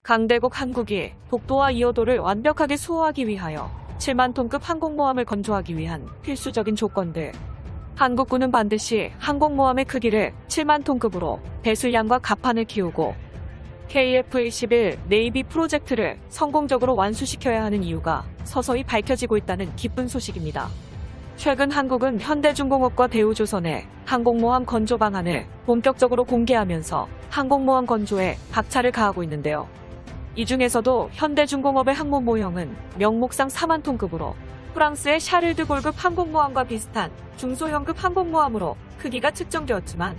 강대국 한국이 독도와 이어도를 완벽하게 수호하기 위하여 7만 톤급 항공모함을 건조하기 위한 필수적인 조건들. 한국군은 반드시 항공모함의 크기를 7만 톤급으로 배수량과 갑판을 키우고 KF-21 네이비 프로젝트를 성공적으로 완수시켜야 하는 이유가 서서히 밝혀지고 있다는 기쁜 소식입니다. 최근 한국은 현대중공업과 대우조선의 항공모함 건조 방안을 본격적으로 공개하면서 항공모함 건조에 박차를 가하고 있는데요. 이 중에서도 현대중공업의 항모 모형은 명목상 4만 톤급으로 프랑스의 샤를드골급 항공모함과 비슷한 중소형급 항공모함으로 크기가 측정되었지만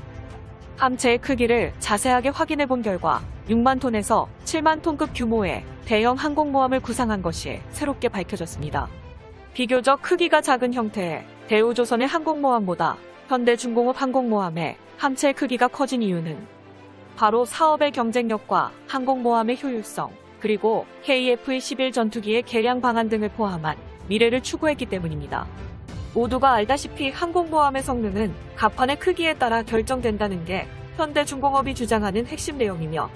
함체의 크기를 자세하게 확인해본 결과 6만 톤에서 7만 톤급 규모의 대형 항공모함을 구상한 것이 새롭게 밝혀졌습니다. 비교적 크기가 작은 형태의 대우조선의 항공모함보다 현대중공업 항공모함의 함체의 크기가 커진 이유는 바로 사업의 경쟁력과 항공모함의 효율성, 그리고 KF-21 전투기의 개량 방안 등을 포함한 미래를 추구했기 때문입니다. 모두가 알다시피 항공모함의 성능은 갑판의 크기에 따라 결정된다는 게 현대중공업이 주장하는 핵심 내용이며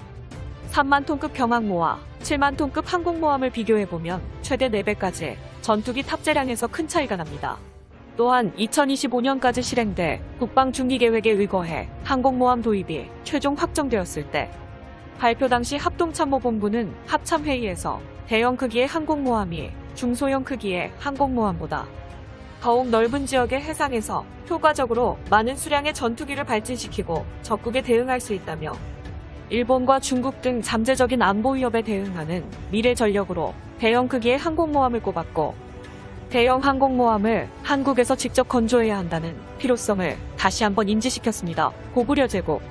3만 톤급 경항모와 7만 톤급 항공모함을 비교해보면 최대 4배까지 전투기 탑재량에서 큰 차이가 납니다. 또한 2025년까지 실행될 국방중기계획에 의거해 항공모함 도입이 최종 확정되었을 때 발표 당시 합동참모본부는 합참회의에서 대형 크기의 항공모함이 중소형 크기의 항공모함보다 더욱 넓은 지역의 해상에서 효과적으로 많은 수량의 전투기를 발진시키고 적국에 대응할 수 있다며 일본과 중국 등 잠재적인 안보 위협에 대응하는 미래 전력으로 대형 크기의 항공모함을 꼽았고 대형 항공모함을 한국에서 직접 건조해야 한다는 필요성을 다시 한번 인지시켰습니다. 고구려 제국.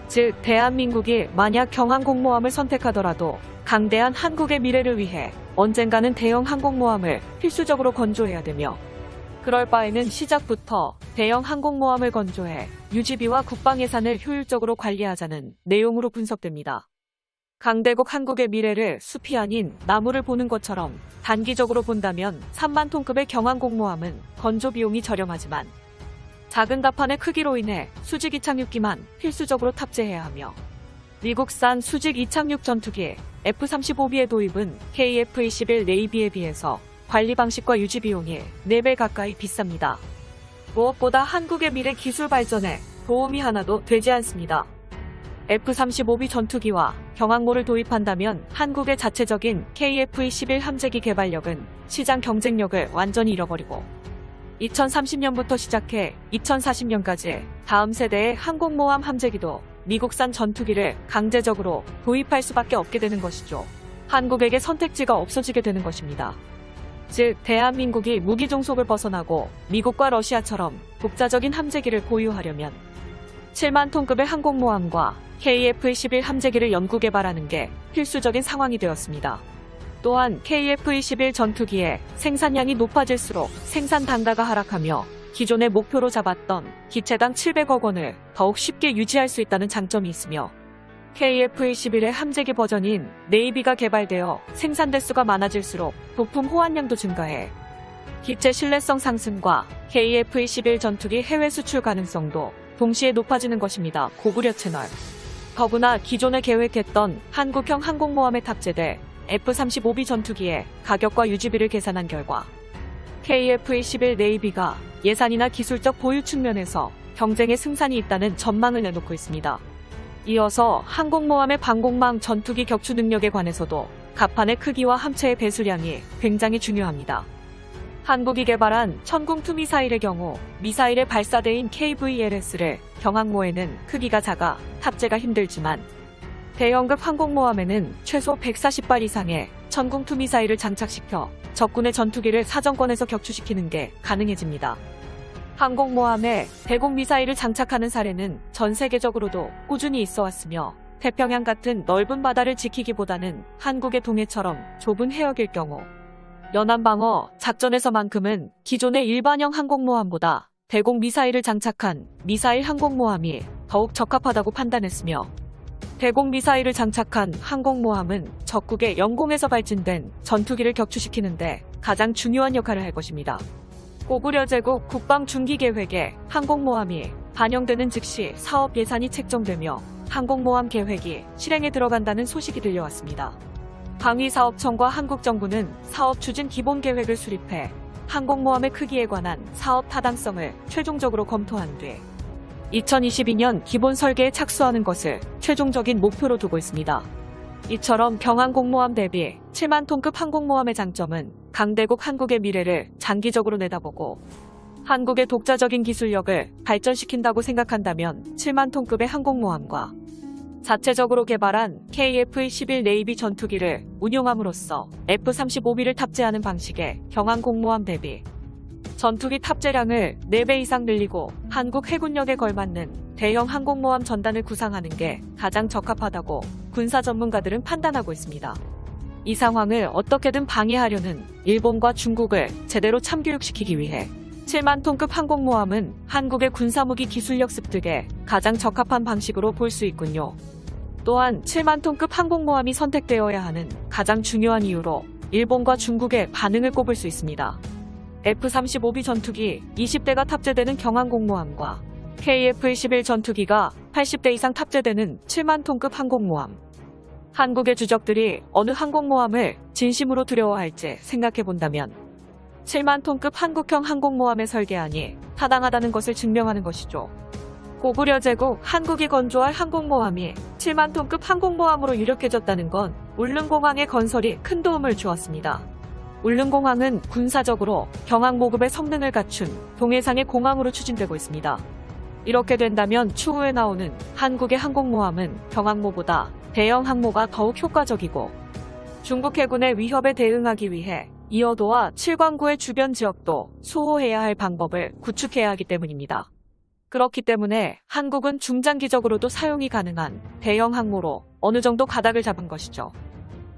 즉 대한민국이 만약 경항공모함을 선택하더라도 강대한 한국의 미래를 위해 언젠가는 대형 항공모함을 필수적으로 건조해야 되며 그럴 바에는 시작부터 대형 항공모함을 건조해 유지비와 국방 예산을 효율적으로 관리하자는 내용으로 분석됩니다. 강대국 한국의 미래를 숲이 아닌 나무를 보는 것처럼 단기적으로 본다면 3만 톤급의 경항공모함은 건조 비용이 저렴하지만 작은 갑판의 크기로 인해 수직 이착륙기만 필수적으로 탑재해야 하며 미국산 수직 이착륙 전투기 F-35B의 도입은 KF-21 네이비에 비해서 관리 방식과 유지 비용이 4배 가까이 비쌉니다. 무엇보다 한국의 미래 기술 발전에 도움이 하나도 되지 않습니다. F-35B 전투기와 경항모를 도입한다면 한국의 자체적인 KF-21 함재기 개발력은 시장 경쟁력을 완전히 잃어버리고 2030년부터 시작해 2040년까지 다음 세대의 항공모함 함재기도 미국산 전투기를 강제적으로 도입할 수밖에 없게 되는 것이죠. 한국에게 선택지가 없어지게 되는 것입니다. 즉 대한민국이 무기 종속을 벗어나고 미국과 러시아처럼 독자적인 함재기를 보유하려면 7만 톤급의 항공모함과 KF-21 함재기를 연구 개발하는 게 필수적인 상황이 되었습니다. 또한 KF-21 전투기의 생산량이 높아질수록 생산 단가가 하락하며 기존의 목표로 잡았던 기체당 700억 원을 더욱 쉽게 유지할 수 있다는 장점이 있으며 KF-21의 함재기 버전인 네이비가 개발되어 생산 대수가 많아질수록 부품 호환량도 증가해 기체 신뢰성 상승과 KF-21 전투기 해외 수출 가능성도 동시에 높아지는 것입니다. 고구려 채널. 더구나 기존에 계획했던 한국형 항공모함에 탑재될 F-35B 전투기의 가격과 유지비를 계산한 결과 KF-21 네이비가 예산이나 기술적 보유 측면에서 경쟁의 승산이 있다는 전망을 내놓고 있습니다. 이어서 항공모함의 방공망 전투기 격추 능력에 관해서도 갑판의 크기와 함체의 배수량이 굉장히 중요합니다. 한국이 개발한 천궁2 미사일의 경우 미사일의 발사대인 KVLS를 경항모에는 크기가 작아 탑재가 힘들지만 대형급 항공모함에는 최소 140발 이상의 천궁2 미사일을 장착시켜 적군의 전투기를 사정권에서 격추시키는 게 가능해집니다. 항공모함에 대공 미사일을 장착하는 사례는 전 세계적으로도 꾸준히 있어 왔으며 태평양 같은 넓은 바다를 지키기보다는 한국의 동해처럼 좁은 해역일 경우 연안방어 작전에서만큼은 기존의 일반형 항공모함보다 대공 미사일을 장착한 미사일 항공모함이 더욱 적합하다고 판단했으며 대공 미사일을 장착한 항공모함은 적국의 영공에서 발진된 전투기를 격추시키는데 가장 중요한 역할을 할 것입니다. 고구려 제국 국방중기계획에 항공모함이 반영되는 즉시 사업 예산이 책정되며 항공모함 계획이 실행에 들어간다는 소식이 들려왔습니다. 방위사업청과 한국정부는 사업 추진 기본 계획을 수립해 항공모함의 크기에 관한 사업 타당성을 최종적으로 검토한 뒤 2022년 기본 설계에 착수하는 것을 최종적인 목표로 두고 있습니다. 이처럼 경항공모함 대비 7만 톤급 항공모함의 장점은 강대국 한국의 미래를 장기적으로 내다보고 한국의 독자적인 기술력을 발전시킨다고 생각한다면 7만 톤급의 항공모함과 자체적으로 개발한 KF-21 네이비 전투기를 운용함으로써 F-35B를 탑재하는 방식의 경항공모함 대비 전투기 탑재량을 4배 이상 늘리고 한국 해군력에 걸맞는 대형 항공모함 전단을 구상하는 게 가장 적합하다고 군사 전문가들은 판단하고 있습니다. 이 상황을 어떻게든 방해하려는 일본과 중국을 제대로 참교육시키기 위해 7만 톤급 항공모함은 한국의 군사무기 기술력 습득에 가장 적합한 방식으로 볼 수 있군요. 또한 7만 톤급 항공모함이 선택되어야 하는 가장 중요한 이유로 일본과 중국의 반응을 꼽을 수 있습니다. F-35B 전투기 20대가 탑재되는 경항공모함과 KF-21 전투기가 80대 이상 탑재되는 7만 톤급 항공모함. 한국의 주적들이 어느 항공모함을 진심으로 두려워할지 생각해본다면 7만 톤급 한국형 항공모함의 설계안이 타당하다는 것을 증명하는 것이죠. 고구려 제국 한국이 건조할 항공모함이 7만 톤급 항공모함으로 유력해졌다는 건 울릉공항의 건설이 큰 도움을 주었습니다. 울릉공항은 군사적으로 경항모급의 성능을 갖춘 동해상의 공항으로 추진되고 있습니다. 이렇게 된다면 추후에 나오는 한국의 항공모함은 경항모보다 대형 항모가 더욱 효과적이고 중국 해군의 위협에 대응하기 위해 이어도와 칠광구의 주변 지역도 수호해야 할 방법을 구축해야 하기 때문입니다. 그렇기 때문에 한국은 중장기적으로도 사용이 가능한 대형 항모로 어느 정도 가닥을 잡은 것이죠.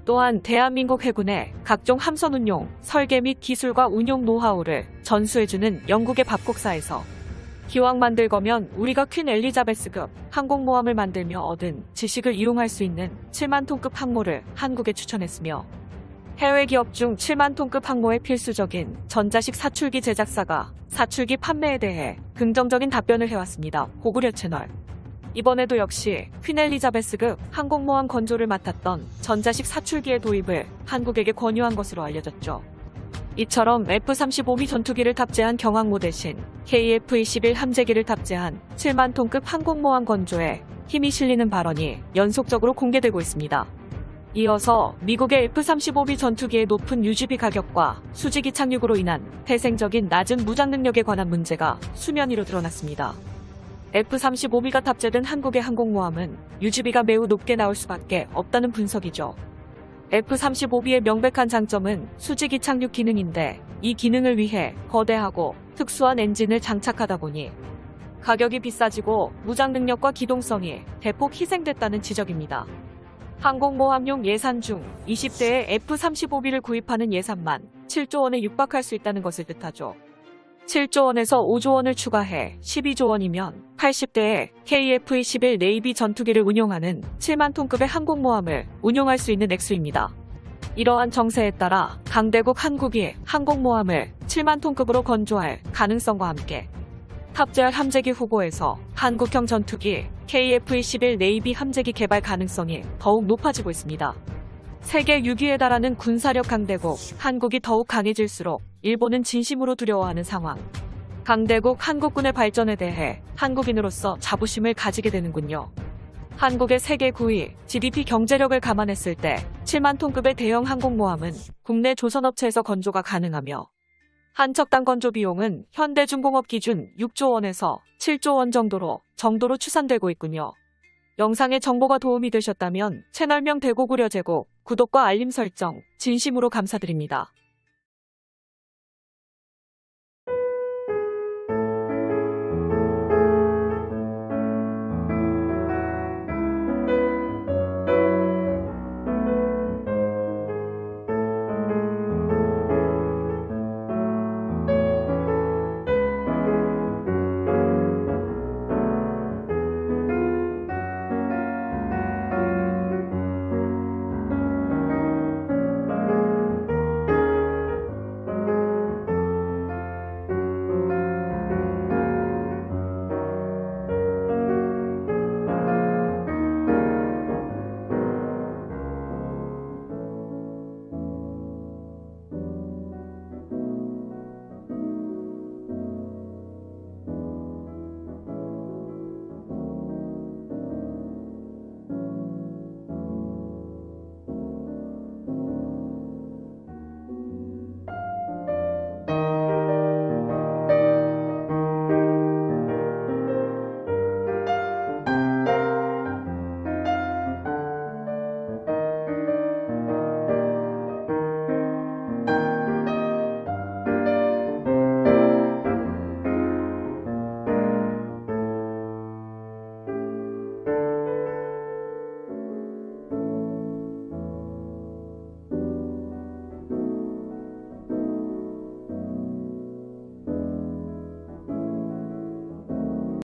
또한 대한민국 해군의 각종 함선 운용, 설계 및 기술과 운용 노하우를 전수해주는 영국의 밥곡사에서 기왕 만들 거면 우리가 퀸 엘리자베스급 항공모함을 만들며 얻은 지식을 이용할 수 있는 7만 톤급 항모를 한국에 추천했으며 해외 기업 중 7만 톤급 항모의 필수적인 전자식 사출기 제작사가 사출기 판매에 대해 긍정적인 답변을 해왔습니다. 고구려 채널. 이번에도 역시 퀸 엘리자베스급 항공모함 건조를 맡았던 전자식 사출기의 도입을 한국에게 권유한 것으로 알려졌죠. 이처럼 F-35B 전투기를 탑재한 경항모 대신 KF-21 함재기를 탑재한 7만 톤급 항공모함 건조에 힘이 실리는 발언이 연속적으로 공개되고 있습니다. 이어서 미국의 F-35B 전투기의 높은 유지비 가격과 수직이 착륙으로 인한 태생적인 낮은 무장 능력에 관한 문제가 수면 위로 드러났습니다. F-35B가 탑재된 한국의 항공모함은 유지비가 매우 높게 나올 수밖에 없다는 분석이죠. F-35B의 명백한 장점은 수직이 착륙 기능인데 이 기능을 위해 거대하고 특수한 엔진을 장착하다 보니 가격이 비싸지고 무장 능력과 기동성이 대폭 희생됐다는 지적입니다. 항공모함용 예산 중 20대의 F-35B를 구입하는 예산만 7조 원에 육박할 수 있다는 것을 뜻하죠. 7조 원에서 5조 원을 추가해 12조 원이면 80대의 KF-21 네이비 전투기를 운용하는 7만 톤급의 항공모함을 운용할 수 있는 액수입니다. 이러한 정세에 따라 강대국 한국이 항공모함을 7만 톤급으로 건조할 가능성과 함께 탑재할 함재기 후보에서 한국형 전투기 KF-21 네이비 함재기 개발 가능성이 더욱 높아지고 있습니다. 세계 6위에 달하는 군사력 강대국 한국이 더욱 강해질수록 일본은 진심으로 두려워하는 상황. 강대국 한국군의 발전에 대해 한국인으로서 자부심을 가지게 되는군요. 한국의 세계 9위 GDP 경제력을 감안했을 때 7만 톤급의 대형 항공모함은 국내 조선업체에서 건조가 가능하며 한 척당 건조 비용은 현대중공업 기준 6조 원에서 7조 원 정도로 추산되고 있군요. 영상의 정보가 도움이 되셨다면 채널명 대고구려 제국 구독과 알림 설정 진심으로 감사드립니다.